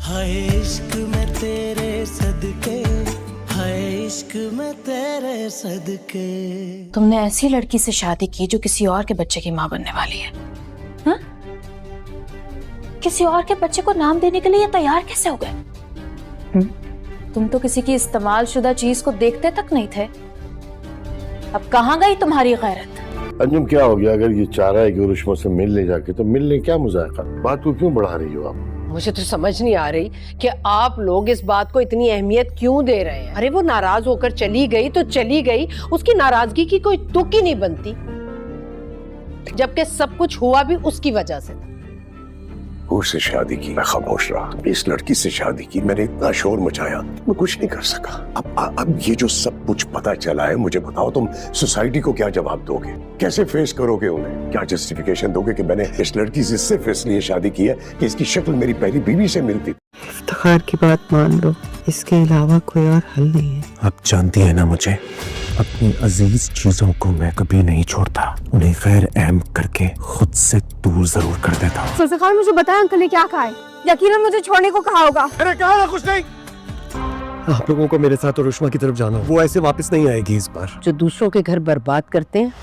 हाय इश्क में तेरे सदके, हाय इश्क में तेरे सदके। तुमने ऐसी लड़की से शादी की जो किसी और के बच्चे की माँ बनने वाली है, हाँ? किसी और के बच्चे को नाम देने के लिए ये तैयार कैसे हो गए? तुम तो किसी की इस्तेमाल शुदा चीज को देखते तक नहीं थे। अब कहाँ गई तुम्हारी गैरत? अंजुम क्या हो गया? अगर ये चाह रहा है कि उरुष्मा से मिल ले जाके, तो मिल ले, क्या मुजाहिका? बात को क्यों बढ़ा रही हो आप? मुझे तो समझ नहीं आ रही कि आप लोग इस बात को इतनी अहमियत क्यों दे रहे हैं। अरे वो नाराज होकर चली गई तो चली गई, उसकी नाराजगी की कोई तुक ही नहीं बनती, जबकि सब कुछ हुआ भी उसकी वजह से था। उससे शादी की, मैं खामोश रहा। इस लड़की से शादी की, मैंने इतना शोर मचाया, मैं कुछ नहीं कर सका। अब ये जो सब कुछ पता चला है, मुझे बताओ तुम सोसाइटी को क्या जवाब दोगे? कैसे फेस करोगे उन्हें? क्या जस्टिफिकेशन दोगे कि मैंने इस लड़की से सिर्फ इसलिए शादी की है कि इसकी शक्ल मेरी पहली बीवी से मिलती? इफ्तिखार की बात मान लो, इसके अलावा कोई और हल नहीं है। आप जानती है ना मुझे, अपनी अजीज चीजों को मैं कभी नहीं छोड़ता, उन्हें गैर अहम करके खुद से दूर जरूर कर देता हूँ। जुल्फ़िकार, मुझे बताया अंकल ने क्या कहा है? यकीनन मुझे छोड़ने को कहा होगा। मैंने कहा ना कुछ नहीं। आप लोगों को मेरे साथ उरुष्मा की तरफ जाना, वो ऐसे वापस नहीं आएगी इस बार। जो दूसरों के घर बर्बाद करते हैं,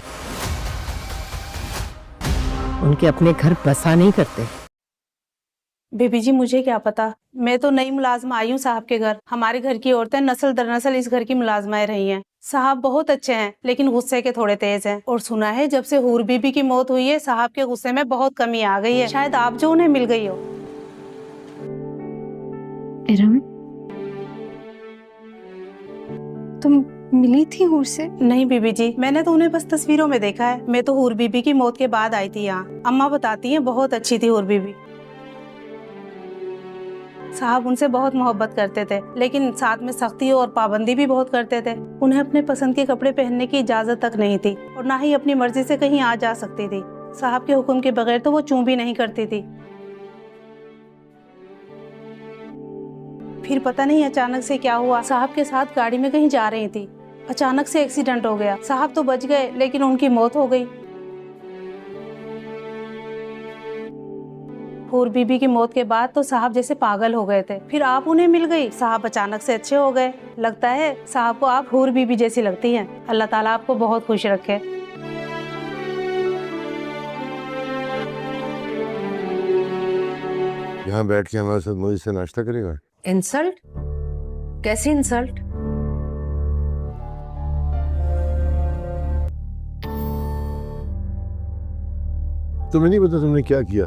उनके अपने घर बसा नहीं करते। बेबी जी, मुझे क्या पता, मैं तो नई मुलाजमा आई हूँ साहब के घर। हमारे घर की औरतें नस्ल दर नस्ल इस घर की मुलाजमाएं रही हैं। साहब बहुत अच्छे हैं, लेकिन गुस्से के थोड़े तेज हैं। और सुना है जब से हूर बीबी की मौत हुई है, साहब के गुस्से में बहुत कमी आ गई है। शायद आप जो उन्हें मिल गई हो। इरम, तुम मिली थी हूर से? नहीं बीबी जी, मैंने तो उन्हें बस तस्वीरों में देखा है। मैं तो हूर बीबी की मौत के बाद आई थी यहाँ। अम्मा बताती हैं बहुत अच्छी थी हूर बीबी। साहब उनसे बहुत मोहब्बत करते थे, लेकिन साथ में सख्ती और पाबंदी भी बहुत करते थे। उन्हें अपने पसंद के कपड़े पहनने की इजाजत तक नहीं थी, और ना ही अपनी मर्जी से कहीं आ जा सकती थी। साहब के हुक्म के बगैर तो वो चूं भी नहीं करती थी। फिर पता नहीं अचानक से क्या हुआ, साहब के साथ गाड़ी में कहीं जा रही थी, अचानक से एक्सीडेंट हो गया। साहब तो बच गए, लेकिन उनकी मौत हो गई। हूर बीबी की मौत के बाद तो साहब जैसे पागल हो गए थे। फिर आप उन्हें मिल गई, साहब अचानक से अच्छे हो गए। लगता है साहब को आप हूर बीबी जैसी लगती हैं। अल्लाह ताला आपको बहुत खुश रखे। यहाँ बैठ के हमारे साथ मुझे से नाश्ता करेगा? इंसल्ट? कैसी इंसल्ट? तुम्हें नहीं पता तुमने क्या किया?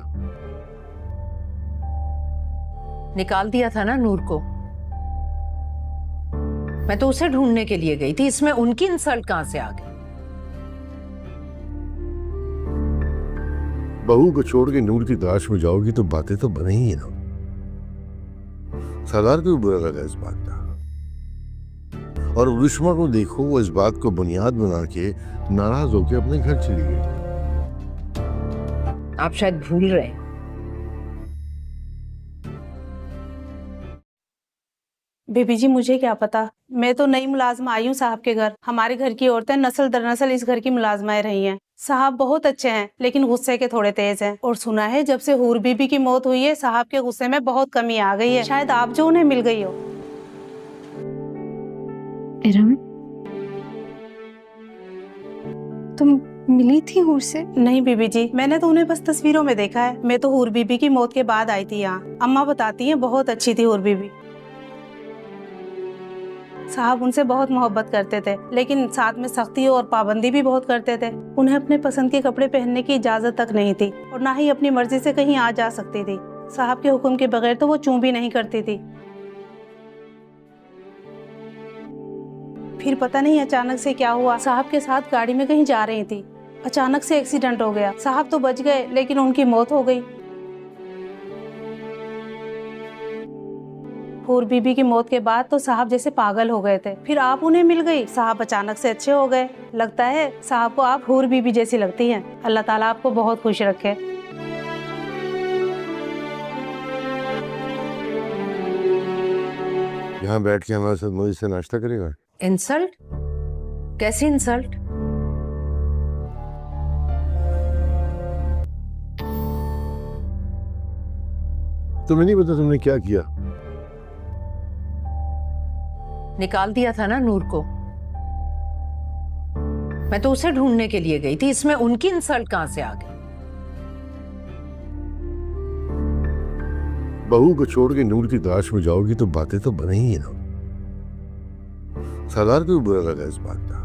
निकाल दिया था ना नूर को। मैं तो उसे ढूंढने के लिए गई थी, इसमें उनकी इंसल्ट कहां से आ गई? बहू को छोड़ के नूर की तलाश में जाओगी तो बातें तो बने ही ना। सरदार को भी बुरा लगा इस बात का, और उरुष्मा को देखो, वो इस बात को बुनियाद बना के नाराज होकर अपने घर चली गई। आप शायद भूल रहे हैं। बेबी जी, मुझे क्या पता, मैं तो नई मुलाजमा आई हूँ साहब के घर। हमारे घर की औरतें नस्ल दर नस्ल इस घर की मुलाजमाएं रही हैं। साहब बहुत अच्छे हैं, लेकिन गुस्से के थोड़े तेज हैं। और सुना है जब से हूर बीबी की मौत हुई है, साहब के गुस्से में बहुत कमी आ गई है। शायद आप जो उन्हें मिल गई हो। इरम, तुम मिली थी हूर से? नहीं बीबी जी, मैंने तो उन्हें बस तस्वीरों में देखा है। मैं तो हूर बीबी की मौत के बाद आई थी यहाँ। अम्मा बताती हैं बहुत अच्छी थी हूर बीबी। साहब उनसे बहुत मोहब्बत करते थे, लेकिन साथ में सख्ती और पाबंदी भी बहुत करते थे। उन्हें अपने पसंद के कपड़े पहनने की इजाजत तक नहीं थी, और ना ही अपनी मर्जी से कहीं आ जा सकती थी। साहब के हुक्म के बगैर तो वो चूं भी नहीं करती थी। फिर पता नहीं अचानक से क्या हुआ, साहब के साथ गाड़ी में कहीं जा रही थी, अचानक से एक्सीडेंट हो गया। साहब तो बच गए, लेकिन उनकी मौत हो गई। हूर बीबी की मौत के बाद तो साहब जैसे पागल हो गए थे। फिर आप उन्हें मिल गई, साहब अचानक से अच्छे हो गए। लगता है साहब को आप हूर बीबी जैसी लगती हैं। अल्लाह ताला आपको बहुत खुश रखे। यहाँ बैठ के हमारे साथ मुझे से नाश्ता करेगा? इंसल्ट? कैसी इंसल्ट? तुम्हें नहीं पता तुमने क्या किया? निकाल दिया था ना नूर को। मैं तो उसे ढूंढने के लिए गई थी, इसमें उनकी इंसल्ट कहां से आ गई? बहू को छोड़ के नूर की तलाश में जाओगी तो बातें तो बने ही ना। सरदार को भी बुरा लगा इस बात का,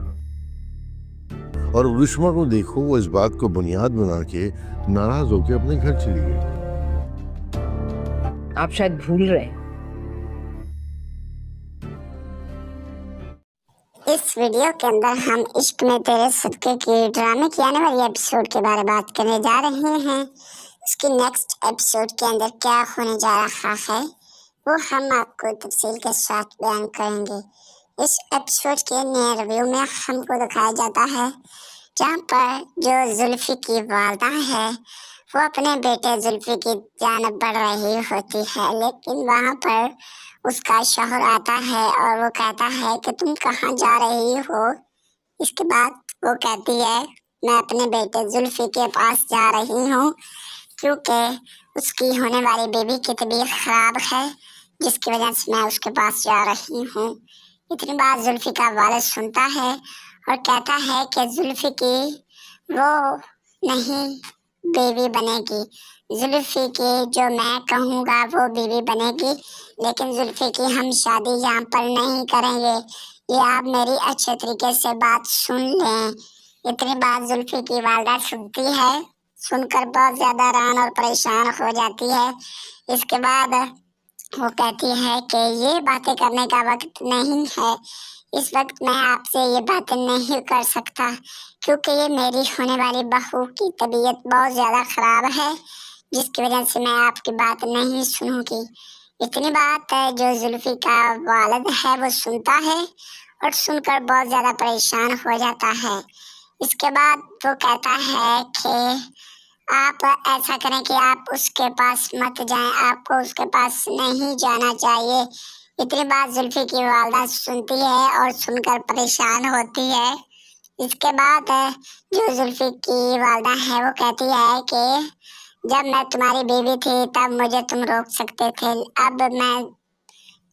और रुश्मा को देखो, वो इस बात को बुनियाद बना के नाराज होकर अपने घर चली गई। आप शायद भूल रहे हैं। इस वीडियो के अंदर हम इश्क में तेरे सदके की ड्रामे की आने वाली एपिसोड के बारे में बात करने जा रहे हैं। उसकी नेक्स्ट एपिसोड के अंदर क्या होने जा रहा है वो हम आपको तफसील के साथ बयान करेंगे। इस एपिसोड के नए रिव्यू में हमको दिखाया जाता है जहाँ पर जो जुल्फी की वालदा है वो अपने बेटे जुल्फी की जानब बढ़ रही होती है, लेकिन वहाँ पर उसका शौहर आता है और वो कहता है कि तुम कहाँ जा रही हो। इसके बाद वो कहती है मैं अपने बेटे जुल्फी के पास जा रही हूँ क्योंकि उसकी होने वाली बेबी की तबीयत खराब है, जिसकी वजह से मैं उसके पास जा रही हूँ। इतनी बात जुल्फी का वालिद सुनता है और कहता है कि जुल्फी की वो नहीं बेबी बनेगी, जुल्फी की जो मैं कहूँगा वो बीवी बनेगी, लेकिन जुल्फी की हम शादी यहाँ पर नहीं करेंगे। ये आप मेरी अच्छे तरीके से बात सुन लें। इतनी बात जुल्फी की वालदा सुनती है, सुनकर बहुत ज़्यादा हैरान और परेशान हो जाती है। इसके बाद वो कहती है कि ये बातें करने का वक्त नहीं है, इस वक्त मैं आपसे ये बातें नहीं कर सकता क्योंकि ये मेरी होने वाली बहू की तबीयत बहुत ज़्यादा ख़राब है, जिसकी वजह से मैं आपकी बात नहीं सुनूंगी। इतनी बात है जो जुल्फी का वालिद है वो सुनता है और सुनकर बहुत ज़्यादा परेशान हो जाता है। इसके बाद वो कहता है कि आप ऐसा करें कि आप उसके पास मत जाएं, आपको उसके पास नहीं जाना चाहिए। इतनी बात जुल्फी की वालदा सुनती है और सुनकर परेशान होती है। इसके बाद जो जुल्फी की वालदा है वो कहती है कि जब मैं तुम्हारी बीवी थी तब मुझे तुम रोक सकते थे, अब मैं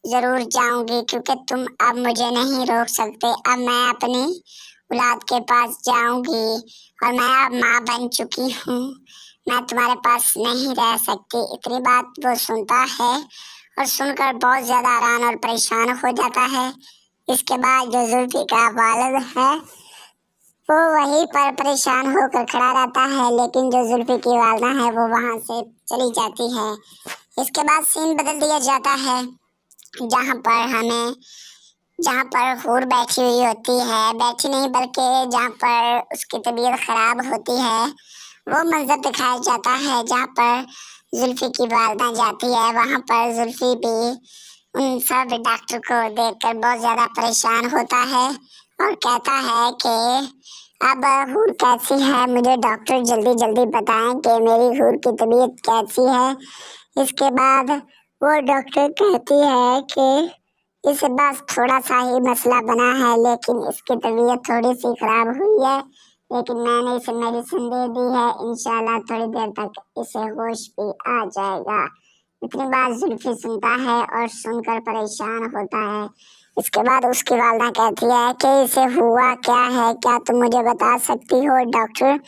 ज़रूर जाऊंगी क्योंकि तुम अब मुझे नहीं रोक सकते। अब मैं अपनी औलाद के पास जाऊंगी और मैं अब माँ बन चुकी हूँ, मैं तुम्हारे पास नहीं रह सकती। इतनी बात वो सुनता है और सुनकर बहुत ज़्यादा हैरान और परेशान हो जाता है। इसके बाद जो जुल्फी का वालिद है वो वहीं पर परेशान होकर खड़ा रहता है, लेकिन जो जुल्फी की वालदा है वो वहाँ से चली जाती है। इसके बाद सीन बदल दिया जाता है जहाँ पर हूर बैठी हुई होती है, बैठी नहीं बल्कि जहाँ पर उसकी तबीयत खराब होती है वो मंजर दिखाया जाता है जहाँ पर जुल्फी की वालदा जाती है। वहाँ पर जुल्फी भी उन सब डॉक्टर को देखकर बहुत ज़्यादा परेशान होता है और कहता है कि अब हूर कैसी है, मुझे डॉक्टर जल्दी जल्दी बताएं कि मेरी हूर की तबीयत कैसी है। इसके बाद वो डॉक्टर कहती है कि इस बस थोड़ा सा ही मसला बना है, लेकिन इसकी तबीयत थोड़ी सी खराब हुई है, लेकिन मैंने इसे मेडिसिन दे दी है, इंशाल्लाह थोड़ी देर तक इसे होश भी आ जाएगा। इतनी बात जुल्फी सुनता है और सुनकर परेशान होता है। इसके बाद उसकी वालदा कहती है कि इसे हुआ क्या है, क्या तुम मुझे बता सकती हो डॉक्टर।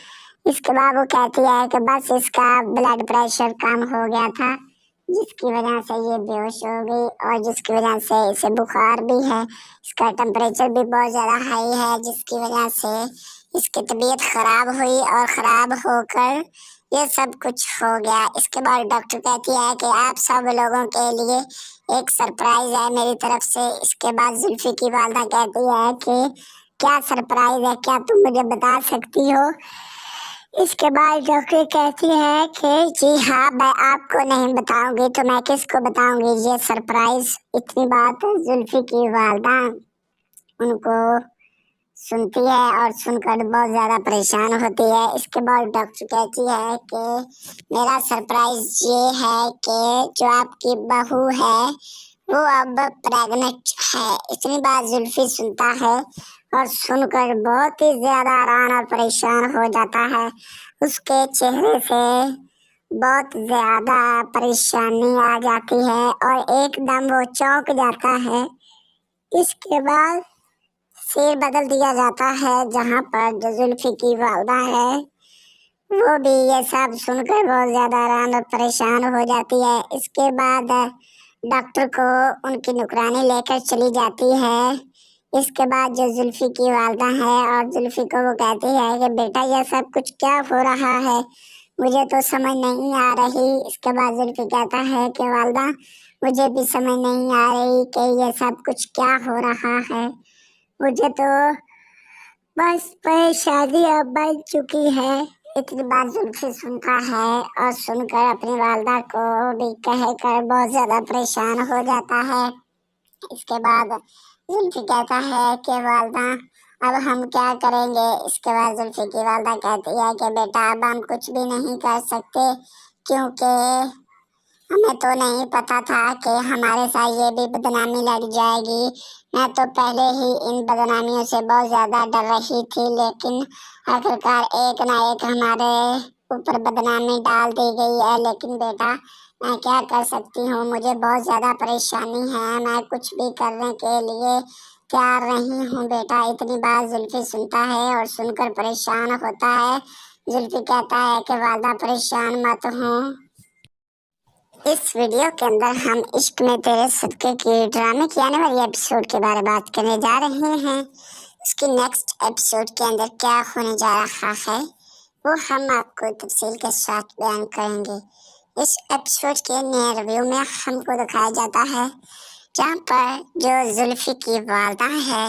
इसके बाद वो कहती है कि बस इसका ब्लड प्रेशर कम हो गया था, जिसकी वजह से ये बेहोश हो गई और जिसकी वजह से इसे बुखार भी है, इसका टेम्परेचर भी बहुत ज़्यादा हाई है, जिसकी वजह से इसकी तबीयत ख़राब हुई और ख़राब होकर ये सब कुछ हो गया। इसके बाद डॉक्टर कहती है कि आप सब लोगों के लिए एक सरप्राइज है मेरी तरफ से। इसके बाद जुल्फी की वालदा कहती है कि क्या सरप्राइज है, क्या तुम मुझे बता सकती हो। इसके बाद डॉक्टर कहती है कि जी हाँ, मैं आपको नहीं बताऊंगी तो मैं किसको बताऊंगी ये सरप्राइज। इतनी बात जुल्फी की वालदा उनको सुनती है और सुनकर बहुत ज़्यादा परेशान होती है। इसके बाद डॉक्टर कहती है कि मेरा सरप्राइज ये है कि जो आपकी बहू है वो अब प्रेग्नेंट है। इतनी बात जुल्फी सुनता है और सुनकर बहुत ही ज़्यादा हैरान और परेशान हो जाता है। उसके चेहरे से بہت زیادہ پریشانی آ جاتی ہے اور ایک دم وہ چونک جاتا ہے۔ اس کے بعد سیر بدل دیا جاتا ہے، جہاں پر جو زلفی کی والدہ ہے وہ بھی یہ سب سن کر بہت زیادہ حیران اور پریشان ہو جاتی ہے۔ اس کے بعد ڈاکٹر کو ان کی نگرانی لے کر چلی جاتی ہے۔ اس کے بعد جو زلفی کی والدہ ہے اور زلفی کو وہ کہتی ہے کہ بیٹا یہ سب کچھ کیا ہو رہا ہے، مجھے تو سمجھ نہیں آ رہی۔ اس کے بعد زلفی کہتا ہے کہ والدہ مجھے بھی سمجھ نہیں آ رہی کہ یہ سب کچھ کیا ہو رہا ہے، مجھے تو بس پریشانی اب بن چکی ہے۔ اتنی بات زلفی سنتا ہے اور سن کر اپنی والدہ کو بھی کہہ کر بہت زیادہ پریشان ہو جاتا ہے۔ اس کے بعد زلفی کہتا ہے کہ والدہ اب ہم کیا کریں گے۔ اس کے بعد زلفی کی والدہ کہتی ہے کہ بیٹا اب ہم کچھ بھی نہیں کر سکتے، کیونکہ ہمیں تو نہیں پتا تھا کہ ہمارے ساتھ یہ بھی بدنامی لگ جائے گی۔ میں تو پہلے ہی ان بدنامیوں سے بہت زیادہ ڈر رہی تھی، لیکن آخرکار ایک نہ ایک ہمارے اوپر بدنامی ڈال دی گئی ہے۔ لیکن بیٹا میں کیا کر سکتی ہوں، مجھے بہت زیادہ پریشانی ہے، میں کچھ بھی کرنے کے لیے تیار نہیں ہوں بیٹا۔ اتنی بات زلفی سنتا ہے اور سن کر پریشان ہوتا ہے۔ زلفی کہتا ہے کہ والدہ پریشان مت ہوں۔ اس ویڈیو کے اندر ہم عشق میں تیرے صدقے کی ڈرامے کی آنے والی ایپیسوڈ کے بارے بات کرنے جا رہے ہیں۔ اس کی نیکسٹ ایپیسوڈ کے اندر کیا ہونے جا رہا ہے وہ ہم آپ کو تفصیل کے ساتھ بیان کریں گے۔ اس ایپیسوڈ کے نئے ریویو میں ہم کو دکھایا جاتا ہے جہاں پر جو زلفی کی والدہ ہے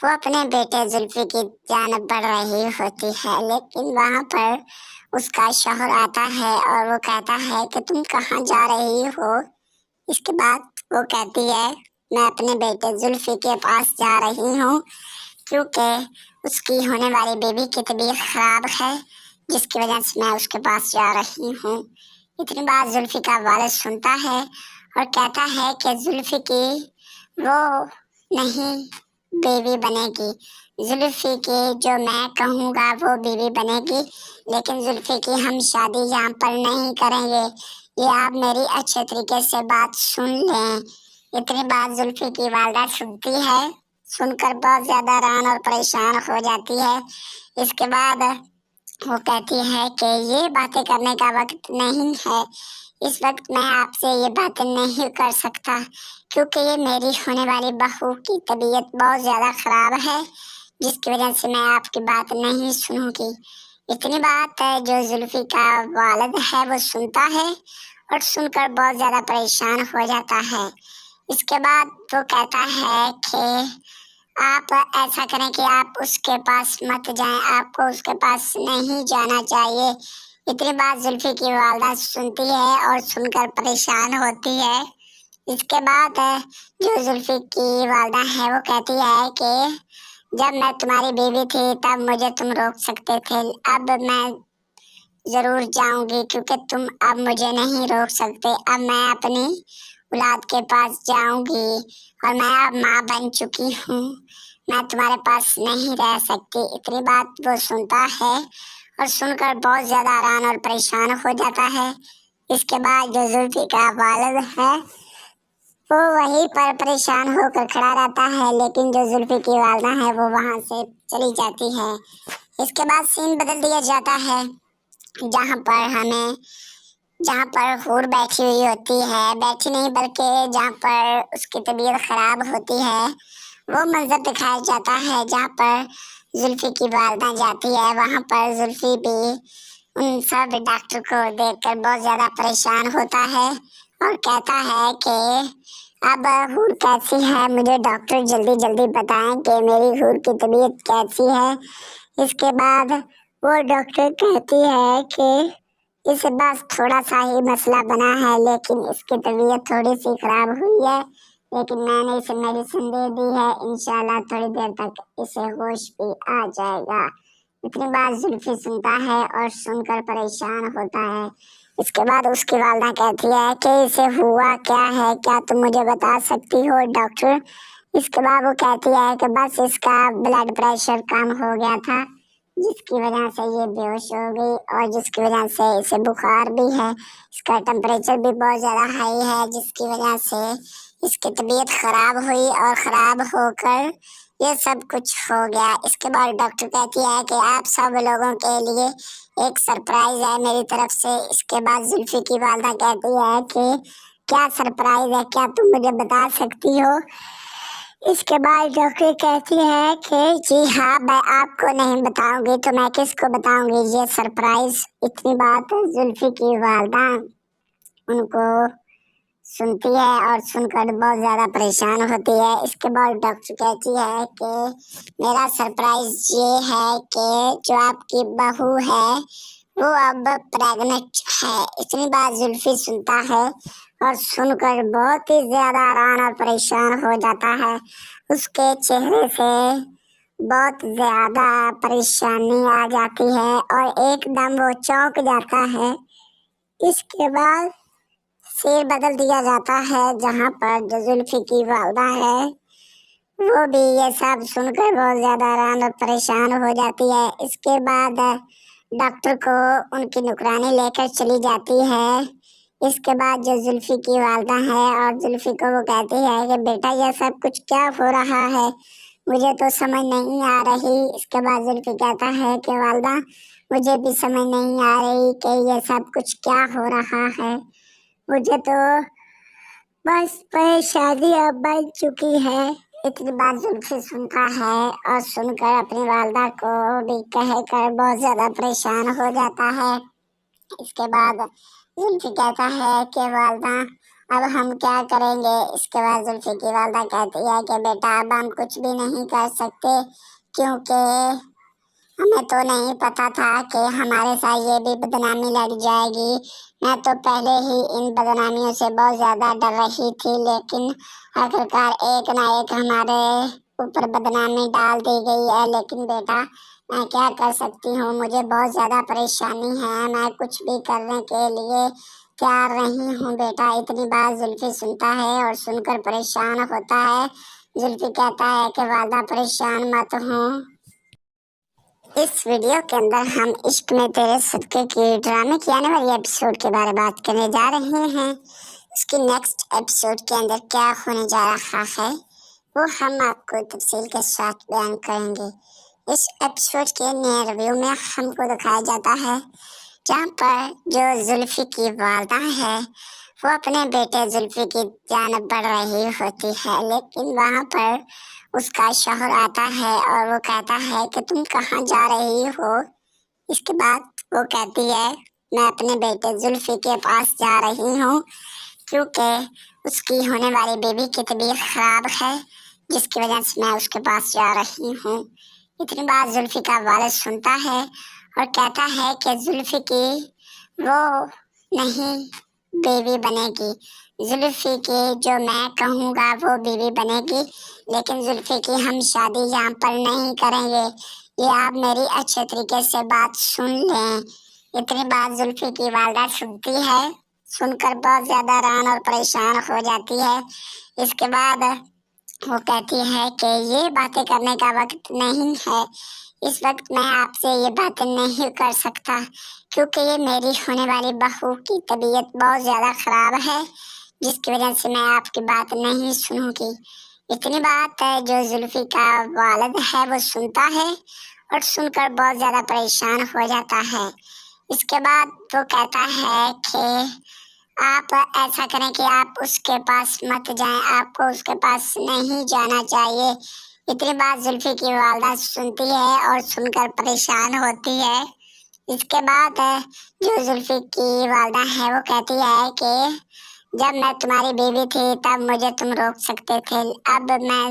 وہ اپنے بیٹے زلفی کی جانب بڑھ رہی ہوتی ہے، لیکن وہاں پر اس کا شوہر آتا ہے اور وہ کہتا ہے کہ تم کہاں جا رہی ہو۔ اس کے بعد وہ کہتی ہے میں اپنے بیٹے زلفی کے پاس جا رہی ہوں، کیونکہ اس کی ہونے والی بیبی کی طبیعت خراب ہے، جس کی وجہ سے میں اس کے پاس جا رہی ہوں۔ اتنی بات زلفی کا والد سنتا ہے اور کہتا ہے کہ زلفی کی وہ نہیں بیوی بنے گی، زلفی کی جو میں کہوں گا وہ بیوی بنے گی، لیکن زلفی کی ہم شادی یہاں پر نہیں کریں گے، یہ آپ میری اچھے طریقے سے بات سن لیں۔ اتنی بات زلفی کی والدہ سنتی ہے، سن کر بہت زیادہ حیران اور پریشان ہو جاتی ہے۔ اس کے بعد وہ کہتی ہے کہ یہ باتیں کرنے کا وقت نہیں ہے، اس وقت میں آپ سے یہ باتیں نہیں کر سکتا، کیونکہ یہ میری ہونے والی بہو کی طبیعت بہت زیادہ خراب ہے، جس کی وجہ سے میں آپ کی بات نہیں سنوں گی۔ اتنی بات ہے جو زلفی کا والد ہے وہ سنتا ہے اور سن کر بہت زیادہ پریشان ہو جاتا ہے۔ اس کے بعد وہ کہتا ہے کہ آپ ایسا کریں کہ آپ اس کے پاس مت جائیں، آپ کو اس کے پاس نہیں جانا چاہیے۔ اتنی بات زلفی کی والدہ سنتی ہے اور سن کر پریشان ہوتی ہے۔ اس کے بعد جو زلفی کی والدہ ہے وہ کہتی ہے کہ جب میں تمہاری بیوی تھی تب مجھے تم روک سکتے تھے، اب میں ضرور جاؤں گی، کیونکہ تم اب مجھے نہیں روک سکتے۔ اب میں اپنی اولاد کے پاس جاؤں گی اور میں اب ماں بن چکی ہوں، میں تمہارے پاس نہیں رہ سکتی۔ اتنی بات وہ سنتا ہے اور سن کر بہت زیادہ حیران اور پریشان ہو جاتا ہے۔ اس کے بعد جو زلفی کا والد ہے وہ وہیں پر پریشان ہو کر کھڑا رہتا ہے، لیکن جو زلفی کی والدہ ہے وہ وہاں سے چلی جاتی ہے۔ اس کے بعد سین بدل دیا جاتا ہے جہاں پر حور بیٹھی ہوئی ہوتی ہے، بیٹھی نہیں بلکہ جہاں پر اس کی طبیعت خراب ہوتی ہے وہ منظر دکھایا جاتا ہے جہاں پر زلفی کی والدہ جاتی ہے۔ وہاں پر زلفی بھی ان سب ڈاکٹر کو دیکھ کر بہت زیادہ پریشان ہوتا ہے اور کہتا ہے کہ اب حور کیسی ہے، مجھے ڈاکٹر جلدی جلدی بتائیں کہ میری حور کی طبیعت کیسی ہے۔ اس کے بعد وہ ڈاکٹر کہتی ہے کہ اسے بس تھوڑا سا ہی مسئلہ بنا ہے، لیکن اس کی طبیعت تھوڑی سی خراب ہوئی ہے، لیکن میں نے اسے میڈیسن دے دی ہے، انشاءاللہ تھوڑی دیر تک اسے ہوش بھی آ جائے گا۔ اتنی بات زلفی سنتا ہے اور سن کر پریشان ہوتا ہے۔ اس کے بعد اس کی والدہ کہتی ہے کہ اسے ہوا کیا ہے، کیا تم مجھے بتا سکتی ہو ڈاکٹر؟ اس کے بعد وہ کہتی ہے کہ بس اس کا بلڈ پریشر کم ہو گیا تھا، جس کی وجہ سے یہ بے ہوش ہو گئی اور جس کی وجہ سے اسے بخار بھی ہے، اس کا ٹمپریچر بھی بہت زیادہ ہائی ہے، جس کی وجہ سے اس کی طبیعت خراب ہوئی اور خراب ہو کر یہ سب کچھ ہو گیا۔ اس کے بعد ڈاکٹر کہتی ہے کہ آپ سب لوگوں کے لیے ایک سرپرائز ہے میری طرف سے۔ اس کے بعد زلفی کی والدہ کہتی ہے کہ کیا سرپرائز ہے، کیا تم مجھے بتا سکتی ہو؟ اس کے بعد ڈاکٹر کہتی ہے کہ جی ہاں، میں آپ کو نہیں بتاؤں گی تو میں کس کو بتاؤں گی یہ سرپرائز۔ اتنی بات زلفی کی والدہ ان کو سنتی ہے اور سن کر بہت زیادہ پریشان ہوتی ہے۔ اس کے بعد ڈاکٹر کہتی ہے کہ میرا سرپرائز یہ ہے کہ جو آپ کی بہو ہے وہ اب پریگننٹ ہے۔ اتنی بات زلفی سنتا ہے اور سن کر بہت ہی زیادہ حیران اور پریشان ہو جاتا ہے۔ اس کے چہرے سے بہت زیادہ پریشانی آ جاتی ہے اور ایک دم وہ چونک جاتا ہے۔ اس کے بعد سیر بدل دیا جاتا ہے جہاں پر جو زلفی کی والدہ ہے وہ بھی یہ سب سن کر بہت زیادہ حیران اور پریشان ہو جاتی ہے۔ اس کے بعد ڈاکٹر کو ان کی نگرانی لے کر چلی جاتی ہے۔ اس کے بعد جو زلفی کی والدہ ہے اور زلفی کو وہ کہتی ہے کہ بیٹا یہ سب کچھ کیا ہو رہا ہے، مجھے تو سمجھ نہیں آ رہی۔ اس کے بعد زلفی کہتا ہے کہ والدہ مجھے بھی سمجھ نہیں آ رہی کہ یہ سب کچھ کیا ہو رہا ہے، مجھے تو بس پریشانی اب بن چکی ہے۔ اتنی بات زلفی سنتا ہے اور سن کر اپنی والدہ کو بھی کہہ کر بہت زیادہ پریشان ہو جاتا ہے۔ اس کے بعد زلفی کہتا ہے کہ والدہ اب ہم کیا کریں گے؟ اس کے بعد زلفی کی والدہ کہتی ہے کہ بیٹا اب ہم کچھ بھی نہیں کر سکتے کیونکہ ہمیں تو نہیں پتا تھا کہ ہمارے ساتھ یہ بھی بدنامی لگ جائے گی۔ میں تو پہلے ہی ان بدنامیوں سے بہت زیادہ ڈر رہی تھی، لیکن آخرکار ایک نہ ایک ہمارے اوپر بدنامی ڈال دی گئی ہے۔ لیکن بیٹا میں کیا کر سکتی ہوں، مجھے بہت زیادہ پریشانی ہے، میں کچھ بھی کرنے کے لیے تیار نہیں ہوں بیٹا۔ اتنی بات زلفی سنتا ہے اور سن کر پریشان ہوتا ہے۔ زلفی کہتا ہے کہ والدہ پریشان مت ہوں۔ اس ویڈیو کے اندر ہم عشق میں تیرے صدقے کی ڈرامے کی آنے والی ایپیسوڈ کے بارے بات کرنے جا رہے ہیں۔ اس کی نیکسٹ ایپیسوڈ کے اندر کیا ہونے جا رہا ہے وہ ہم آپ کو تفصیل کے ساتھ بیان کریں گے۔ اس ایپیسوڈ کے نئے ریویو میں ہم کو دکھایا جاتا ہے جہاں پر جو زلفی کی والدہ ہے وہ اپنے بیٹے زلفی کی جانب بڑھ رہی ہوتی ہے، لیکن وہاں پر اس کا شوہر آتا ہے اور وہ کہتا ہے کہ تم کہاں جا رہی ہو؟ اس کے بعد وہ کہتی ہے میں اپنے بیٹے زلفی کے پاس جا رہی ہوں کیونکہ اس کی ہونے والی بیبی کی طبیعت خراب ہے، جس کی وجہ سے میں اس کے پاس جا رہی ہوں۔ اتنی بات زلفی کا والد سنتا ہے اور کہتا ہے کہ زلفی کی وہ نہیں بیوی بنے گی، زلفی کی جو میں کہوں گا وہ بیوی بنے گی، لیکن زلفی کی ہم شادی یہاں پر نہیں کریں گے، یہ آپ میری اچھے طریقے سے بات سن لیں۔ اتنی بات زلفی کی والدہ سنتی ہے، سن کر بہت زیادہ حیران اور پریشان ہو جاتی ہے۔ اس کے بعد وہ کہتی ہے کہ یہ باتیں کرنے کا وقت نہیں ہے، اس وقت میں آپ سے یہ باتیں نہیں کر سکتا کیونکہ یہ میری ہونے والی بہو کی طبیعت بہت زیادہ خراب ہے، جس کی وجہ سے میں آپ کی بات نہیں سنوں گی۔ اتنی بات ہے جو زلفی کا والد ہے وہ سنتا ہے اور سن کر بہت زیادہ پریشان ہو جاتا ہے۔ اس کے بعد وہ کہتا ہے کہ آپ ایسا کریں کہ آپ اس کے پاس مت جائیں، آپ کو اس کے پاس نہیں جانا چاہیے۔ اتنی بات زلفی کی والدہ سنتی ہے اور سن کر پریشان ہوتی ہے۔ اس کے بعد جو زلفی کی والدہ ہے وہ کہتی ہے کہ جب میں تمہاری بیوی تھی تب مجھے تم روک سکتے تھے، اب میں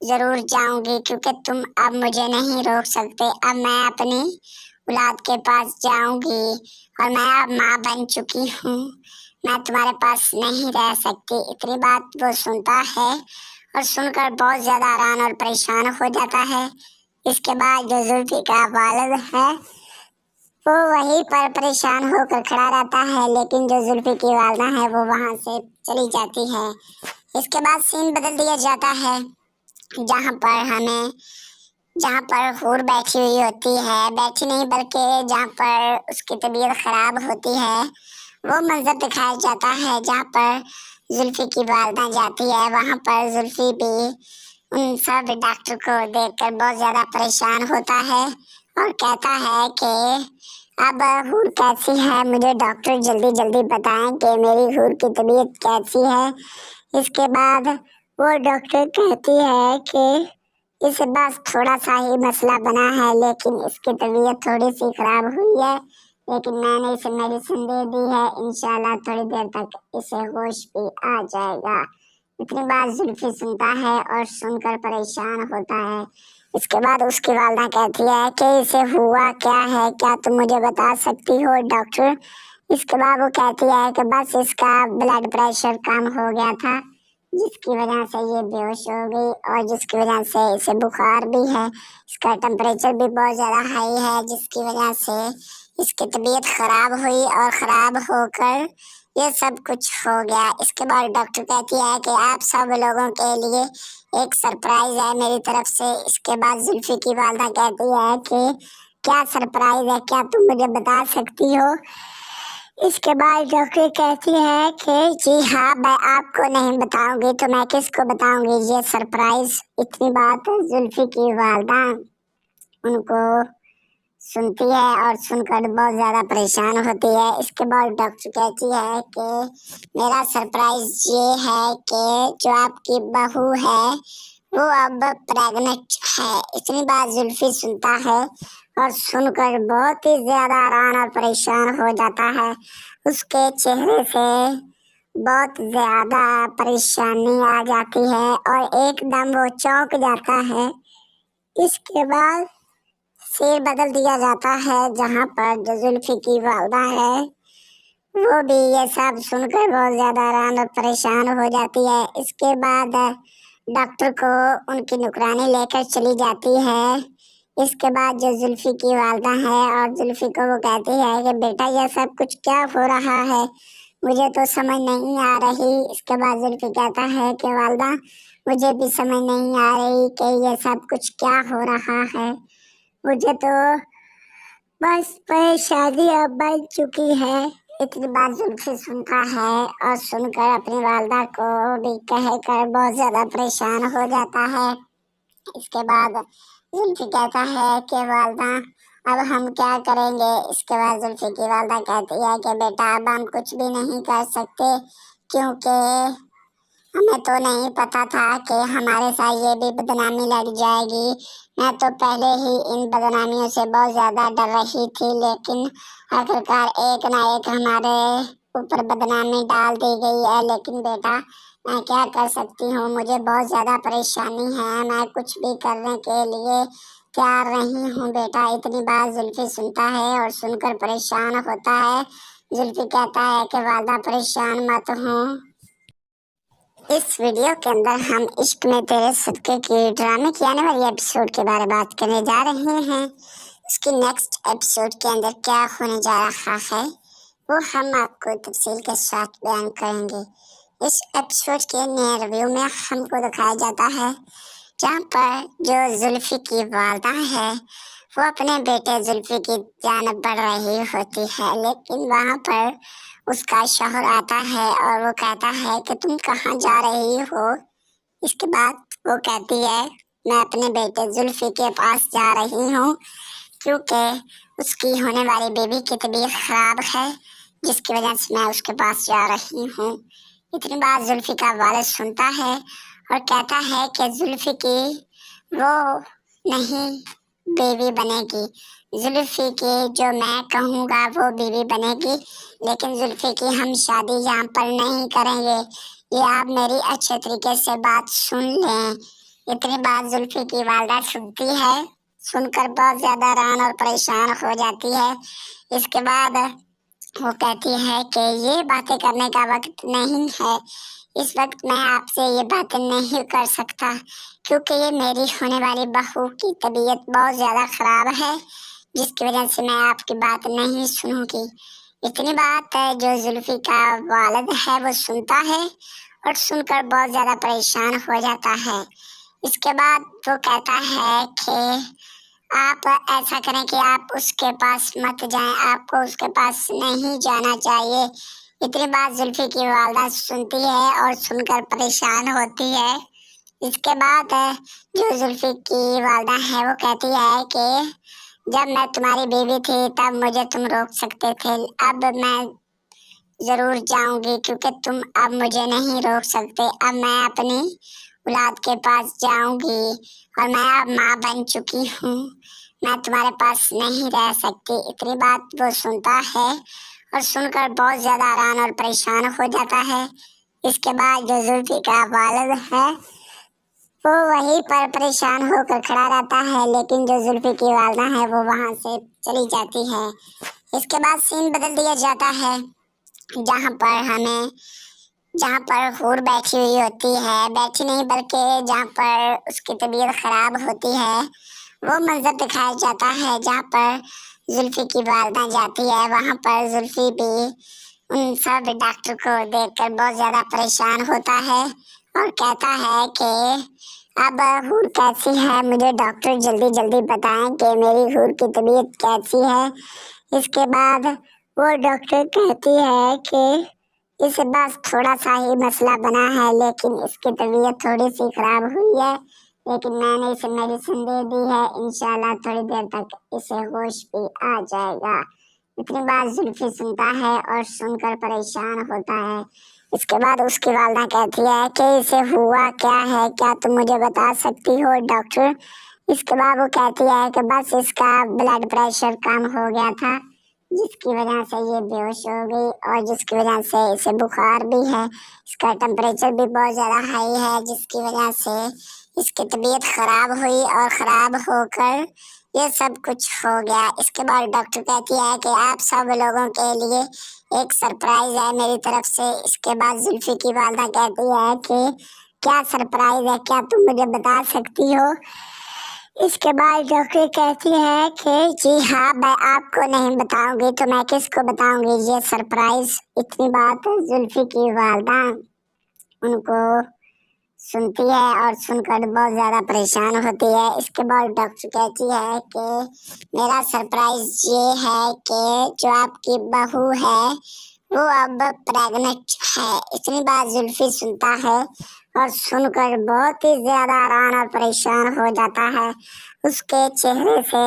ضرور جاؤں گی کیونکہ تم اب مجھے نہیں روک سکتے، اب میں اپنی اولاد کے پاس جاؤں گی اور میں اب ماں بن چکی ہوں، میں تمہارے پاس نہیں رہ سکتی۔ اتنی بات وہ سنتا ہے اور سن کر بہت زیادہ حیران اور پریشان ہو جاتا ہے۔ اس کے بعد جو زلفی کا والد ہے وہ وہیں پر پریشان ہو کر کھڑا رہتا ہے، لیکن جو زلفی کی والدہ ہے وہ وہاں سے چلی جاتی ہے۔ اس کے بعد سین بدل دیا جاتا ہے جہاں پر ہمیں जहाँ पर हूर बैठी हुई होती है, बैठी नहीं बल्कि जहाँ पर उसकी तबीयत खराब होती है, वो मंजर दिखाया जाता है जहाँ पर जुल्फी की वालदा जाती है। वहाँ पर जुल्फी भी उन सब डॉक्टर को देखकर बहुत ज्यादा परेशान होता है और कहता है कि अब हूर कैसी है, मुझे डॉक्टर जल्दी जल्दी बताएं कि मेरी हूर की तबीयत कैसी है। इसके बाद वो डॉक्टर कहती है कि इसे बस थोड़ा सा ही मसला बना है, लेकिन इसकी तबीयत थोड़ी सी खराब हुई है, लेकिन मैंने इसे मेडिसिन दे दी है, इंशाल्लाह थोड़ी देर तक इसे होश भी आ जाएगा। इतनी बात जुल्फी सुनता है और सुनकर परेशान होता है। इसके बाद उसकी वालदा कहती है कि इसे हुआ क्या है, क्या तुम मुझे बता सकती हो डॉक्टर। इसके बाद वो कहती है कि बस इसका ब्लड प्रेशर कम हो गया था, जिसकी वजह से ये बेहोश हो गई और जिसकी वजह से इसे बुखार भी है, इसका टेम्परेचर भी बहुत ज़्यादा हाई है, जिसकी वजह से इसकी तबीयत ख़राब हुई और ख़राब होकर ये सब कुछ हो गया। इसके बाद डॉक्टर कहती है कि आप सब लोगों के लिए एक सरप्राइज है मेरी तरफ से। इसके बाद जुल्फी की वालदा कहती है कि क्या सरप्राइज है, क्या तुम मुझे बता सकती हो। इसके बाद डॉक्टर कहती है कि जी हाँ, मैं आपको नहीं बताऊंगी तो मैं किसको बताऊंगी ये सरप्राइज। इतनी बात जुल्फी की वालदा उनको सुनती है और सुनकर बहुत ज़्यादा परेशान होती है। इसके बाद डॉक्टर कहती है कि मेरा सरप्राइज ये है कि जो आपकी बहू है वो अब प्रेग्नेंट है। इतनी बात जुल्फी सुनता है और सुनकर बहुत ही ज़्यादा हैरान और परेशान हो जाता है। उसके चेहरे से बहुत ज़्यादा परेशानी आ जाती है और एकदम वो चौंक जाता है। इसके बाद सिर बदल दिया जाता है, जहाँ पर जो जुल्फी की वालदा है वो भी ये सब सुनकर बहुत ज़्यादा हैरान और परेशान हो जाती है। इसके बाद डॉक्टर को उनकी नुकरानी लेकर चली जाती है। इसके बाद जो जुल्फी की वालदा है और जुल्फी को वो कहती है कि बेटा ये सब कुछ क्या हो रहा है, मुझे तो समझ नहीं आ रही। इसके बाद जुल्फी कहता है कि वालदा मुझे भी समझ नहीं आ रही कि ये सब कुछ क्या हो रहा है, मुझे तो बस परेशानी अब बन चुकी है। इतनी बात जुल्फी सुनता है और सुनकर अपनी वालदा को भी कहकर बहुत ज़्यादा परेशान हो जाता है। इसके बाद जुल्फी कहता है कि वालदा अब हम क्या करेंगे। इसके बाद जुल्फी की वालदा कहती है कि बेटा अब हम कुछ भी नहीं कर सकते, क्योंकि हमें तो नहीं पता था कि हमारे साथ ये भी बदनामी लग जाएगी। मैं तो पहले ही इन बदनामियों से बहुत ज़्यादा डर रही थी, लेकिन आखिरकार एक ना एक हमारे ऊपर बदनामी डाल दी गई है। लेकिन बेटा मैं क्या कर सकती हूँ, मुझे बहुत ज़्यादा परेशानी है, मैं कुछ भी करने के लिए तैयार नहीं हूँ बेटा। इतनी बात जुल्फी सुनता है और सुनकर परेशान होता है। जुल्फी कहता है कि वालदा परेशान मत हो। इस वीडियो के अंदर हम इश्क में तेरे सदके की ड्रामे की आने वाली एपिसोड के बारे में बात करने जा रहे हैं। उसकी नेक्स्ट एपिसोड के अंदर क्या होने जा रहा है वो हम आपको तफसील के साथ बयान करेंगे। इस एपिसोड के नए रिव्यू में हमको दिखाया जाता है जहाँ पर जो जुल्फी की वालदा है वो अपने बेटे जुल्फी की जानब बढ़ रही होती है, लेकिन वहाँ पर उसका शौहर आता है और वो कहता है कि तुम कहाँ जा रही हो। इसके बाद वो कहती है मैं अपने बेटे जुल्फी के पास जा रही हूँ, क्योंकि उसकी होने वाली बेबी की तबीयत खराब है, जिसकी वजह से मैं उसके पास जा रही हूँ। इतनी बात जुल्फी का वालिद सुनता है और कहता है कि जुल्फी की वो नहीं बेबी बनेगी, जुल्फी की जो मैं कहूँगा वो बीवी बनेगी, लेकिन जुल्फी की हम शादी यहाँ पर नहीं करेंगे। ये आप मेरी अच्छे तरीके से बात सुन लें। इतनी बात जुल्फी की वालदा सुनती है, सुनकर बहुत ज़्यादा हैरान और परेशान हो जाती है। इसके बाद वो कहती है कि ये बातें करने का वक्त नहीं है, इस वक्त मैं आपसे ये बातें नहीं कर सकता, क्योंकि ये मेरी होने वाली बहू की तबीयत बहुत ज़्यादा ख़राब है, जिसकी वजह से मैं आपकी बात नहीं सुनूंगी। इतनी बात है जो जुल्फी का वालिद है वो सुनता है और सुनकर बहुत ज़्यादा परेशान हो जाता है। اس کے بعد وہ کہتا ہے کہ آپ ایسا کریں کہ آپ اس کے پاس مت جائیں، آپ کو اس کے پاس نہیں جانا چاہیے۔ اتنی بات زلفی کی والدہ سنتی ہے اور سن کر پریشان ہوتی ہے۔ اس کے بعد جو زلفی کی والدہ ہے وہ کہتی ہے کہ جب میں تمہاری بیوی تھی تب مجھے تم روک سکتے تھے، اب میں ضرور جاؤں گی کیونکہ تم اب مجھے نہیں روک سکتے۔ اب میں اپنی اولاد کے پاس جاؤں گی اور میں اب ماں بن چکی ہوں، میں تمہارے پاس نہیں رہ سکتی۔ اتنی بات وہ سنتا ہے اور سن کر بہت زیادہ حیران اور پریشان ہو جاتا ہے۔ اس کے بعد جو زلفی کا والد ہے وہ وہیں پر پریشان ہو کر کھڑا رہتا ہے، لیکن جو زلفی کی والدہ ہے وہ وہاں سے چلی جاتی ہے۔ اس کے بعد سین بدل دیا جاتا ہے جہاں پر حور بیٹھی ہوئی ہوتی ہے، بیٹھی نہیں بلکہ جہاں پر اس کی طبیعت خراب ہوتی ہے وہ منظر دکھایا جاتا ہے جہاں پر زلفی کی والدہ جاتی ہے۔ وہاں پر زلفی بھی ان سب ڈاکٹر کو دیکھ کر بہت زیادہ پریشان ہوتا ہے اور کہتا ہے کہ اب حور کیسی ہے، مجھے ڈاکٹر جلدی جلدی بتائیں کہ میری حور کی طبیعت کیسی ہے۔ اس کے بعد وہ ڈاکٹر کہتی ہے کہ اسے بس تھوڑا سا ہی مسئلہ بنا ہے، لیکن اس کی طبیعت تھوڑی سی خراب ہوئی ہے، لیکن میں نے اسے میڈیسن دے دی ہے، انشاءاللہ تھوڑی دیر تک اسے ہوش بھی آ جائے گا۔ اتنی بات زلفی سنتا ہے اور سن کر پریشان ہوتا ہے۔ اس کے بعد اس کی والدہ کہتی ہے کہ اسے ہوا کیا ہے، کیا تم مجھے بتا سکتی ہو ڈاکٹر؟ اس کے بعد وہ کہتی ہے کہ بس اس کا بلڈ پریشر کم ہو گیا تھا جس کی وجہ سے یہ بے ہوش ہو گئی اور جس کی وجہ سے اسے بخار بھی ہے، اس کا ٹمپریچر بھی بہت زیادہ ہائی ہے جس کی وجہ سے اس کی طبیعت خراب ہوئی اور خراب ہو کر یہ سب کچھ ہو گیا۔ اس کے بعد ڈاکٹر کہتی ہے کہ آپ سب لوگوں کے لیے ایک سرپرائز ہے میری طرف سے۔ اس کے بعد زلفی کی والدہ کہتی ہے کہ کیا سرپرائز ہے، کیا تم مجھے بتا سکتی ہو؟ اس کے بعد ڈاکٹر کہتی ہے کہ جی ہاں، میں آپ کو نہیں بتاؤں گی تو میں کس کو بتاؤں گی یہ سرپرائز۔ اتنی بات زلفی کی والدہ ان کو سنتی ہے اور سن کر بہت زیادہ پریشان ہوتی ہے۔ اس کے بعد ڈاکٹر کہتی ہے کہ میرا سرپرائز یہ ہے کہ جو آپ کی بہو ہے وہ اب پریگننٹ ہے۔ اتنی بات زلفی سنتا ہے اور سن کر بہت ہی زیادہ حیران اور پریشان ہو جاتا ہے۔ اس کے چہرے سے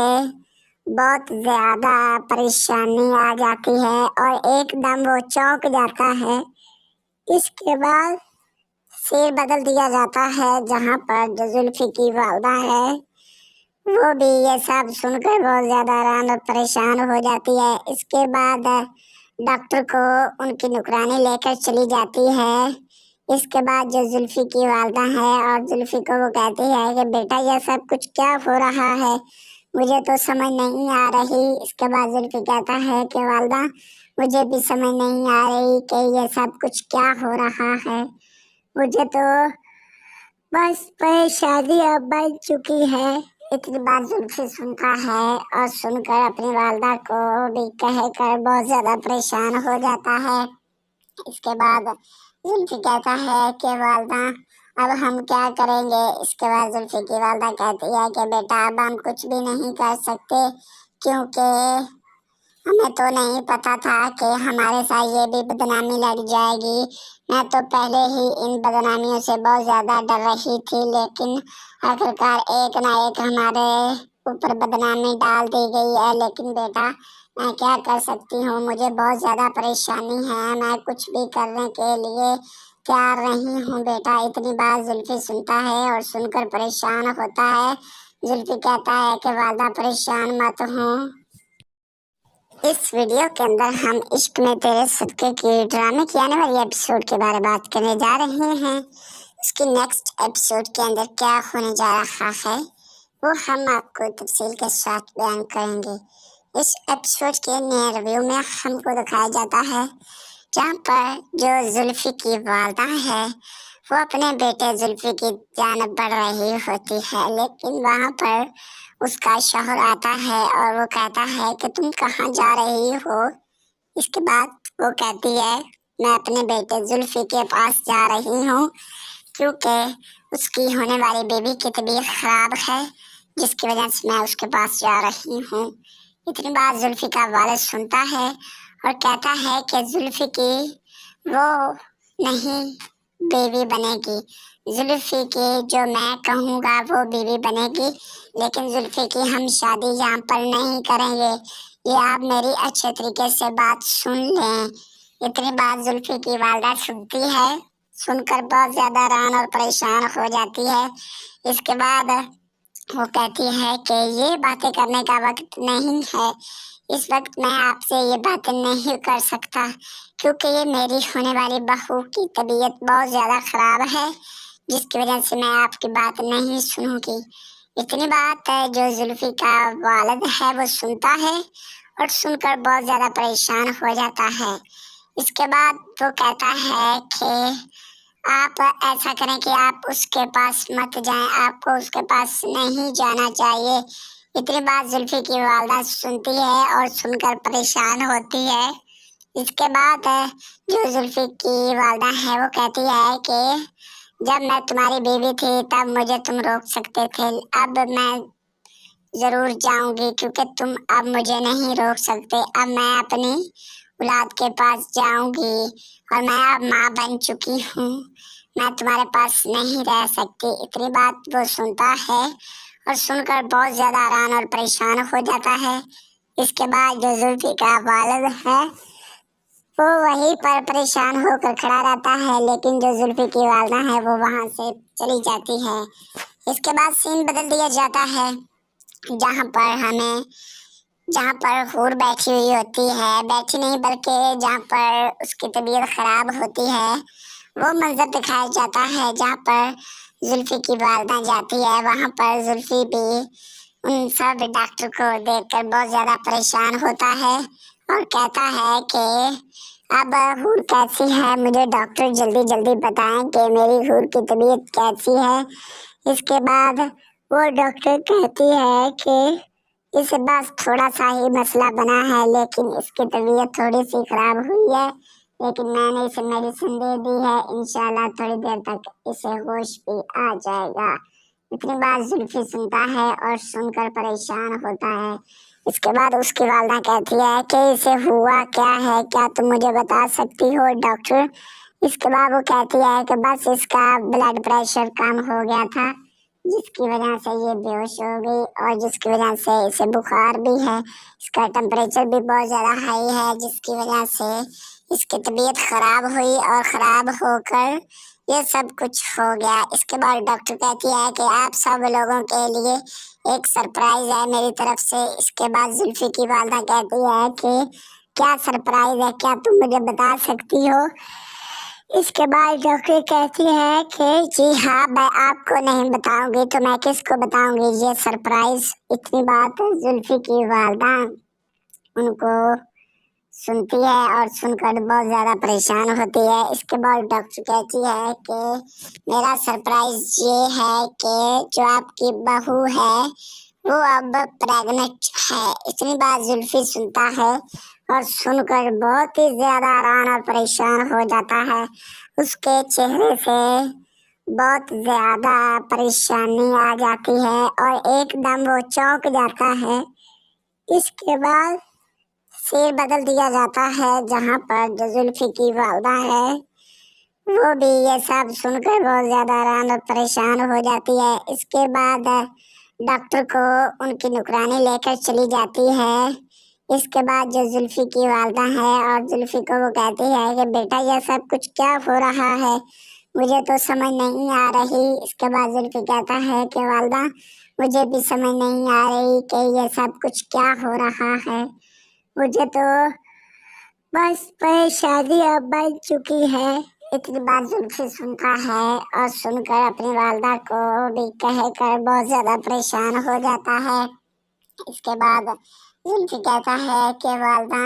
بہت زیادہ پریشانی آ جاتی ہے اور ایک دم وہ چونک جاتا ہے۔ اس کے بعد سیر بدل دیا جاتا ہے جہاں پر جو زلفی کی والدہ ہے وہ بھی یہ سب سن کر بہت زیادہ حیران اور پریشان ہو جاتی ہے۔ اس کے بعد ڈاکٹر کو ان کی نگرانی لے کر چلی جاتی ہے۔ اس کے بعد جو زلفی کی والدہ ہے اور زلفی کو وہ کہتی ہے کہ بیٹا یہ سب کچھ کیا ہو رہا ہے، مجھے تو سمجھ نہیں آ رہی۔ اس کے بعد زلفی کہتا ہے کہ والدہ مجھے بھی سمجھ نہیں آ رہی کہ یہ سب کچھ کیا ہو رہا ہے، مجھے تو بس شادی اب بن چکی ہے۔ اتنی بات زلفی سنتا ہے اور سن کر اپنی والدہ کو بھی کہہ کر بہت زیادہ پریشان ہو جاتا ہے۔ اس کے بعد زلفی کہتا ہے کہ والدہ اب ہم کیا کریں گے؟ اس کے بعد زلفی کی والدہ کہتی ہے کہ بیٹا اب ہم کچھ بھی نہیں کر سکتے کیونکہ ہمیں تو نہیں پتا تھا کہ ہمارے ساتھ یہ بھی بدنامی لگ جائے گی۔ میں تو پہلے ہی ان بدنامیوں سے بہت زیادہ ڈر رہی تھی، لیکن آخرکار ایک نہ ایک ہمارے اوپر بدنامی ڈال دی گئی ہے۔ لیکن بیٹا میں کیا کر سکتی ہوں، مجھے بہت زیادہ پریشانی ہے، میں کچھ بھی کرنے کے لیے تیار نہیں ہوں بیٹا۔ اتنی بات زلفی سنتا ہے اور سن کر پریشان ہوتا ہے۔ زلفی کہتا ہے کہ والدہ پریشان مت ہوں، اس ویڈیو کے اندر ہم عشق میں تیرے صدقے کی ڈرامے کی آنے والی ایپیسوڈ کے بارے بات کرنے جا رہے ہیں۔ اس کی نیکسٹ ایپیسوڈ کے اندر کیا ہونے جا رہا ہے وہ ہم آپ کو تفصیل کے ساتھ بیان کریں گے۔ اس ایپیسوڈ کے نئے ریویو میں ہم کو دکھایا جاتا ہے جہاں پر جو زلفی کی والدہ ہے وہ اپنے بیٹے زلفی کی جانب بڑھ رہی ہوتی ہے، لیکن وہاں پر اس کا شوہر آتا ہے اور وہ کہتا ہے کہ تم کہاں جا رہی ہو؟ اس کے بعد وہ کہتی ہے میں اپنے بیٹے زلفی کے پاس جا رہی ہوں کیونکہ اس کی ہونے والی بیبی کی طبیعت خراب ہے جس کی وجہ سے میں اس کے پاس جا رہی ہوں۔ اتنی بات زلفی کا والد سنتا ہے اور کہتا ہے کہ زلفی کی وہ نہیں بیوی بنے گی، زلفی کی جو میں کہوں گا وہ بیوی بنے گی، لیکن زلفی کی ہم شادی یہاں پر نہیں کریں گے، یہ آپ میری اچھے طریقے سے بات سن لیں۔ اتنی بات زلفی کی والدہ سنتی ہے، سن کر بہت زیادہ حیران اور پریشان ہو جاتی ہے۔ اس کے بعد وہ کہتی ہے کہ یہ باتیں کرنے کا وقت نہیں ہے، اس وقت میں آپ سے یہ باتیں نہیں کر سکتا کیونکہ یہ میری ہونے والی بہو کی طبیعت بہت زیادہ خراب ہے جس کی وجہ سے میں آپ کی بات نہیں سنوں گی۔ اتنی بات ہے جو زلفی کا والد ہے وہ سنتا ہے اور سن کر بہت زیادہ پریشان ہو جاتا ہے۔ اس کے بعد وہ کہتا ہے کہ آپ ایسا کریں کہ آپ اس کے پاس مت جائیں، آپ کو اس کے پاس نہیں جانا چاہیے۔ اتنی بات زلفی کی والدہ سنتی ہے اور سن کر پریشان ہوتی ہے۔ اس کے بعد جو زلفی کی والدہ ہے وہ کہتی ہے کہ جب میں تمہاری بیوی تھی تب مجھے تم روک سکتے تھے، اب میں ضرور جاؤں گی کیونکہ تم اب مجھے نہیں روک سکتے، اب میں اپنی اولاد کے پاس جاؤں گی اور میں اب ماں بن چکی ہوں، میں تمہارے پاس نہیں رہ سکتی۔ اتنی بات وہ سنتا ہے اور سن کر بہت زیادہ حیران اور پریشان ہو جاتا ہے۔ اس کے بعد جو زلفی کا والد ہے وہ وہیں پر پریشان ہو کر کھڑا رہتا ہے، لیکن جو زلفی کی والدہ ہے وہ وہاں سے چلی جاتی ہے۔ اس کے بعد سین بدل دیا جاتا ہے جہاں پر حور بیٹھی ہوئی ہوتی ہے، بیٹھی نہیں بلکہ جہاں پر اس کی طبیعت خراب ہوتی ہے وہ منظر دکھایا جاتا ہے جہاں پر زلفی کی والدہ جاتی ہے۔ وہاں پر زلفی بھی ان سب ڈاکٹر کو دیکھ کر بہت زیادہ پریشان ہوتا ہے اور کہتا ہے کہ اب حور کیسی ہے، مجھے ڈاکٹر جلدی جلدی بتائیں کہ میری حور کی طبیعت کیسی ہے۔ اس کے بعد وہ ڈاکٹر کہتی ہے کہ اسے بس تھوڑا سا ہی مسئلہ بنا ہے لیکن اس کی طبیعت تھوڑی سی خراب ہوئی ہے، لیکن میں نے اسے میڈیسن دے دی ہے، انشاءاللہ تھوڑی دیر تک اسے ہوش بھی آ جائے گا۔ اتنی بات زلفی سنتا ہے اور سن کر پریشان ہوتا ہے۔ اس کے بعد اس کی والدہ کہتی ہے کہ اسے ہوا کیا ہے، کیا تم مجھے بتا سکتی ہو ڈاکٹر؟ اس کے بعد وہ کہتی ہے کہ بس اس کا بلڈ پریشر کم ہو گیا تھا جس کی وجہ سے یہ بے ہوش ہو گئی اور جس کی وجہ سے اسے بخار بھی ہے، اس کا ٹمپریچر بھی بہت زیادہ ہائی ہے جس کی وجہ سے اس کی طبیعت خراب ہوئی اور خراب ہو کر یہ سب کچھ ہو گیا۔ اس کے بعد ڈاکٹر کہتی ہے کہ آپ سب لوگوں کے لیے ایک سرپرائز ہے میری طرف سے۔ اس کے بعد زلفی کی والدہ کہتی ہے کہ کیا سرپرائز ہے، کیا تم مجھے بتا سکتی ہو؟ اس کے بعد ڈاکٹر کہتی ہے کہ جی ہاں میں آپ کو نہیں بتاؤں گی تو میں کس کو بتاؤں گی یہ سرپرائز۔ اتنی بات زلفی کی والدہ ان کو سنتی ہے اور سن کر بہت زیادہ پریشان ہوتی ہے۔ اس کے بعد ڈاکٹر کہتی ہے کہ میرا سرپرائز یہ ہے کہ جو آپ کی بہو ہے وہ اب پریگننٹ ہے۔ اتنی بات زلفی سنتا ہے اور سن کر بہت ہی زیادہ حیران اور پریشان ہو جاتا ہے۔ اس کے چہرے سے بہت زیادہ پریشانی آ جاتی ہے اور ایک دم وہ چونک جاتا ہے۔ اس کے بعد سیر بدل دیا جاتا ہے جہاں پر جو زلفی کی والدہ ہے وہ بھی یہ سب سن کر بہت زیادہ حیران اور پریشان ہو جاتی ہے۔ اس کے بعد ڈاکٹر کو ان کی نگرانی لے کر چلی جاتی ہے۔ اس کے بعد جو زلفی کی والدہ ہے اور زلفی کو وہ کہتی ہے کہ بیٹا یہ سب کچھ کیا ہو رہا ہے، مجھے تو سمجھ نہیں آ رہی۔ اس کے بعد زلفی کہتا ہے کہ والدہ مجھے بھی سمجھ نہیں آ رہی کہ یہ سب کچھ کیا ہو رہا ہے، مجھے تو بس پریشانی اب بن چکی ہے۔ اتنی بات زلفی سنتا ہے اور سن کر اپنی والدہ کو بھی کہہ کر بہت زیادہ پریشان ہو جاتا ہے۔ اس کے بعد زلفی کہتا ہے کہ والدہ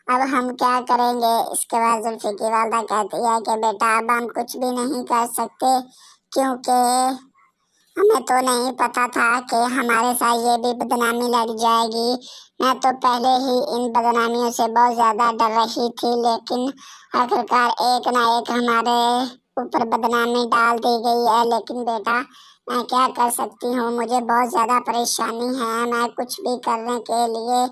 اب ہم کیا کریں گے؟ اس کے بعد زلفی کی والدہ کہتی ہے کہ بیٹا اب ہم کچھ بھی نہیں کر سکتے کیونکہ ہمیں تو نہیں پتا تھا کہ ہمارے ساتھ یہ بھی بدنامی لگ جائے گی، میں تو پہلے ہی ان بدنامیوں سے بہت زیادہ ڈر رہی تھی، لیکن آخرکار ایک نہ ایک ہمارے ऊपर बदनामी डाल दी गई है, लेकिन बेटा मैं क्या कर सकती हूँ, मुझे बहुत ज्यादा परेशानी है, मैं कुछ भी करने के लिए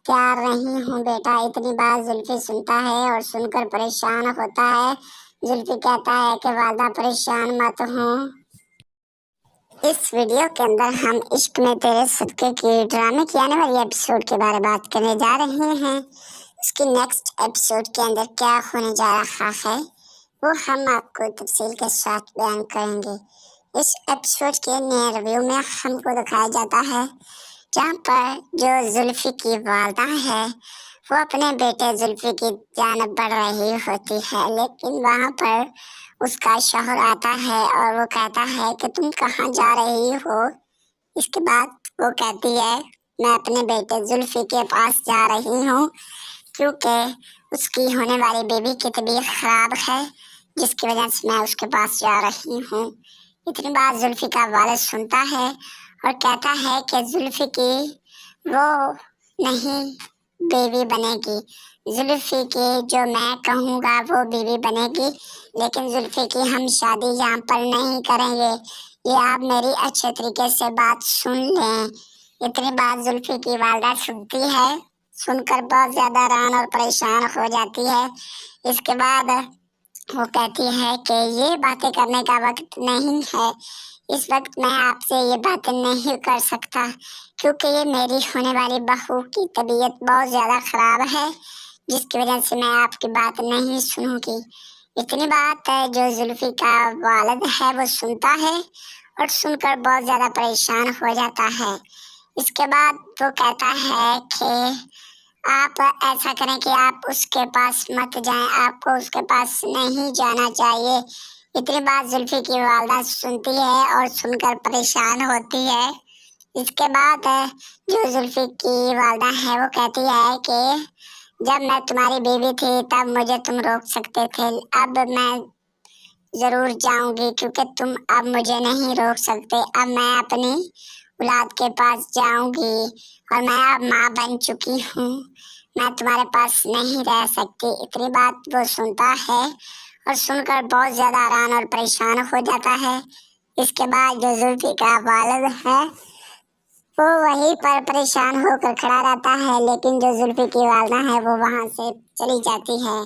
तैयार नहीं हूँ बेटा। इतनी बात जुल्फी सुनता है और सुनकर परेशान होता है। जुल्फी कहता है कि वालदा परेशान मत हो। इस वीडियो के अंदर हम इश्क में तेरे सदके की ड्रामे की आने वाली एपिसोड के बारे में बात करने जा रहे हैं। उसकी नेक्स्ट एपिसोड के अंदर क्या होने जा रहा है वो हम आपको तफसील के साथ बयान करेंगे। इस एपिसोड के नए रिव्यू में हमको दिखाया जाता है जहाँ पर जो जुल्फी की वालदा है वो अपने बेटे जुल्फी की जानब बढ़ रही होती है, लेकिन वहाँ पर उसका शौहर आता है और वो कहता है कि तुम कहाँ जा रही हो। इसके बाद वो कहती है मैं अपने बेटे जुल्फी के पास जा रही हूँ क्योंकि उसकी होने वाली बेबी की तबीयत खराब है, जिसकी वजह से मैं उसके पास जा रही हूँ। इतनी बात जुल्फी का वालिद सुनता है और कहता है कि जुल्फी की वो नहीं बेबी बनेगी, जुल्फी की जो मैं कहूँगा वो बीवी बनेगी, लेकिन जुल्फी की हम शादी यहाँ पर नहीं करेंगे। ये आप मेरी अच्छे तरीके से बात सुन लें। इतनी बात जुल्फी की वालदा सुनती है, सुनकर बहुत ज्यादा हैरान और परेशान हो जाती है। इसके बाद वो कहती है कि ये बातें करने का वक्त नहीं है, इस वक्त मैं आपसे ये बातें नहीं कर सकता क्योंकि ये मेरी होने वाली बहू की तबीयत बहुत ज़्यादा ख़राब है, जिसकी वजह से मैं आपकी बात नहीं सुनूंगी। इतनी बात है जो जुल्फी का वालिद है वो सुनता है और सुनकर बहुत ज़्यादा परेशान हो जाता है। इसके बाद वो कहता है कि आप ऐसा करें कि आप उसके पास मत जाएं, आपको उसके पास नहीं जाना चाहिए। इतनी बात जुल्फी की वालदा सुनती है और सुनकर परेशान होती है। इसके बाद जो जुल्फी की वालदा है वो कहती है कि जब मैं तुम्हारी बीवी थी तब मुझे तुम रोक सकते थे, अब मैं ज़रूर जाऊंगी क्योंकि तुम अब मुझे नहीं रोक सकते। अब मैं अपनी औलाद के पास जाऊंगी और मैं अब माँ बन चुकी हूँ, मैं तुम्हारे पास नहीं रह सकती। इतनी बात वो सुनता है और सुनकर बहुत ज़्यादा हैरान और परेशान हो जाता है। इसके बाद जो जुल्फी का वालिद है वो वहीं पर परेशान होकर खड़ा रहता है, लेकिन जो जुल्फी की वालदा है वो वहाँ से चली जाती है।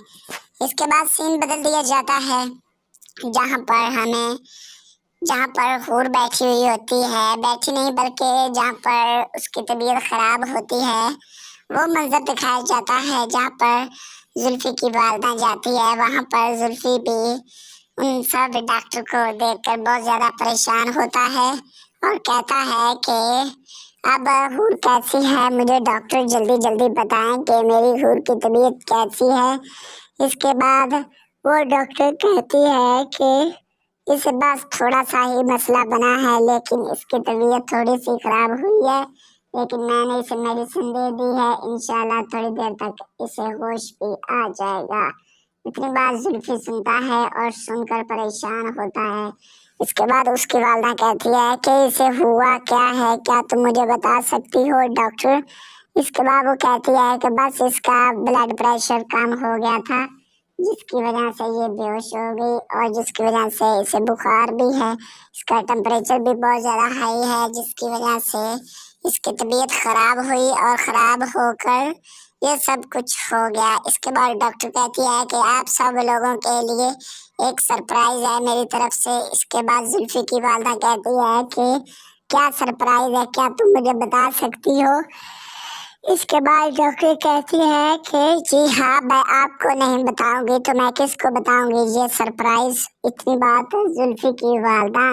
इसके बाद सीन बदल दिया जाता है जहाँ पर हूर बैठी हुई होती है, बैठी नहीं बल्कि जहाँ पर उसकी तबीयत खराब होती है वो मंजर दिखाया जाता है जहाँ पर जुल्फी की वालदा जाती है। वहाँ पर जुल्फी भी उन सब डॉक्टर को देखकर बहुत ज़्यादा परेशान होता है और कहता है कि अब हूर कैसी है, मुझे डॉक्टर जल्दी जल्दी बताएं कि मेरी हूर की तबीयत कैसी है। इसके बाद वो डॉक्टर कहती है कि इसे बस थोड़ा सा ही मसला बना है, लेकिन इसकी तबीयत थोड़ी सी खराब हुई है, लेकिन मैंने इसे मेडिसिन दे दी है, इंशाल्लाह थोड़ी देर तक इसे होश भी आ जाएगा। इतनी बात जुल्फी सुनता है और सुनकर परेशान होता है। इसके बाद उसकी वालदा कहती है कि इसे हुआ क्या है, क्या तुम मुझे बता सकती हो डॉक्टर। इसके बाद वो कहती है कि बस इसका ब्लड प्रेशर कम हो गया था, जिसकी वजह से ये बेहोश हो गई और जिसकी वजह से इसे बुखार भी है, इसका टेम्परेचर भी बहुत ज़्यादा हाई है, जिसकी वजह से इसकी तबीयत ख़राब हुई और ख़राब होकर ये सब कुछ हो गया। इसके बाद डॉक्टर कहती है कि आप सब लोगों के लिए एक सरप्राइज है मेरी तरफ से। इसके बाद जुल्फी की वालदा कहती है कि क्या सरप्राइज है, क्या तुम मुझे बता सकती हो। इसके बाद डॉक्टर कहती है कि जी हाँ, मैं आपको नहीं बताऊंगी तो मैं किसको बताऊंगी ये सरप्राइज। इतनी बात जुल्फी की वालदा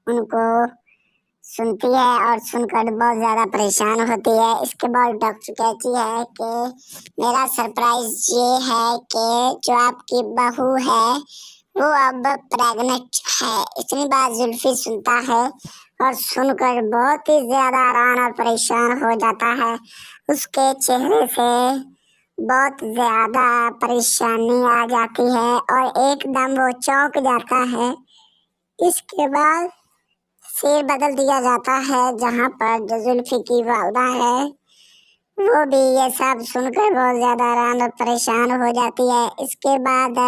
उनको सुनती है और सुनकर बहुत ज़्यादा परेशान होती है। इसके बाद डॉक्टर कहती है कि मेरा सरप्राइज ये है कि जो आपकी बहू है वो अब प्रेग्नेंट है। इतनी बात जुल्फी सुनता है और सुनकर बहुत ही ज़्यादा हैरान और परेशान हो जाता है। उसके चेहरे से बहुत ज़्यादा परेशानी आ जाती है और एकदम वो चौंक जाता है। इसके बाद फिर बदल दिया जाता है जहाँ पर जो जुल्फी की वालदा है वो भी ये सब सुनकर बहुत ज़्यादा हैरान और परेशान हो जाती है। इसके बाद